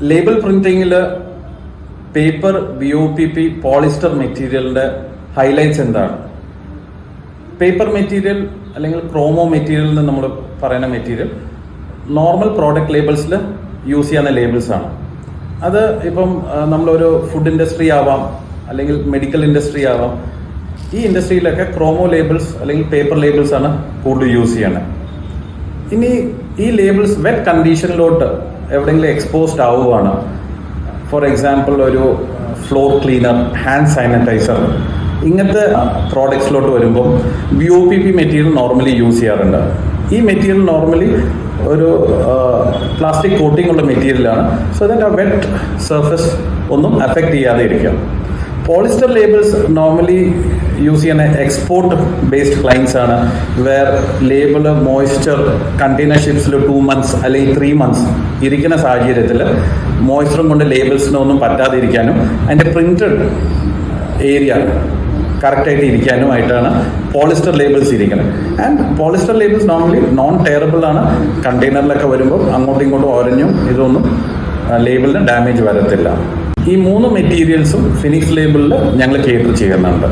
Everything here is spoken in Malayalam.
ലേബൽ പ്രിന്റിങ്ങിൽ പേപ്പർ, BOPP, പോളിസ്റ്റർ മെറ്റീരിയലിന്റെ ഹൈലൈറ്റ്സ് എന്താണ്? പേപ്പർ മെറ്റീരിയൽ അല്ലെങ്കിൽ ക്രോമോ മെറ്റീരിയൽ എന്ന് നമ്മൾ പറയുന്ന മെറ്റീരിയൽ നോർമൽ പ്രോഡക്റ്റ് ലേബിൾസിൽ യൂസ് ചെയ്യുന്ന ലേബിൾസ് ആണ്. അത് ഇപ്പം നമ്മളൊരു ഫുഡ് ഇൻഡസ്ട്രി ആവാം, അല്ലെങ്കിൽ മെഡിക്കൽ ഇൻഡസ്ട്രി ആവാം. ഈ ഇൻഡസ്ട്രിയിലൊക്കെ ക്രോമോ ലേബിൾസ് അല്ലെങ്കിൽ പേപ്പർ ലേബിൾസ് ആണ് കൂടുതൽ യൂസ് ചെയ്യണത്. ഇനി ഈ ലേബിൾസ് വെറ്റ് കണ്ടീഷനിലോട്ട് എവിടെയെങ്കിലും എക്സ്പോസ്ഡ് ആവുകയാണ്, ഫോർ എക്സാമ്പിൾ ഒരു ഫ്ലോർ ക്ലീനർ, ഹാൻഡ് സാനിറ്റൈസർ, ഇങ്ങനത്തെ പ്രോഡക്ട്സിലോട്ട് വരുമ്പോൾ BOPP മെറ്റീരിയൽ നോർമലി യൂസ് ചെയ്യാറുണ്ട്. ഈ മെറ്റീരിയൽ നോർമലി ഒരു പ്ലാസ്റ്റിക് കോട്ടിംഗ് ഉള്ള മെറ്റീരിയലാണ്. സോ ദാറ്റ് ആ വെറ്റ് സർഫസ് ഒന്നും അഫക്റ്റ് ചെയ്യാതെ ഇരിക്കാം. പോളിസ്റ്റർ ലേബിൾസ് നോർമലി യൂസ് ചെയ്യുന്ന എക്സ്പോർട്ട് ബേസ്ഡ് ക്ലയൻസ് ആണ്, വേർ ലേബിള് മോയ്സ്ചർ കണ്ടെയ്നർ ഷിപ്സിൽ 2 months അല്ലെങ്കിൽ 3 months ഇരിക്കുന്ന സാഹചര്യത്തിൽ മോയ്സ്ചറും കൊണ്ട് ലേബിൾസിനൊന്നും പറ്റാതിരിക്കാനും അതിൻ്റെ പ്രിന്റഡ് ഏരിയ കറക്റ്റായിട്ട് ഇരിക്കാനുമായിട്ടാണ് പോളിസ്റ്റർ ലേബിൾസ് ഇരിക്കുന്നത്. And polyester labels normally non tearable ആണ്. കണ്ടെയ്നറിലൊക്കെ വരുമ്പോൾ അങ്ങോട്ടും ഇങ്ങോട്ടും ഒരഞ്ഞും ഇതൊന്നും ലേബിളിന് ഡാമേജ് വരത്തില്ല. ഈ 3 മെറ്റീരിയൽസും ഫിനിക്സ് ലേബിളിൽ ഞങ്ങൾ കേറ്റർ ചെയ്യുന്നുണ്ട്.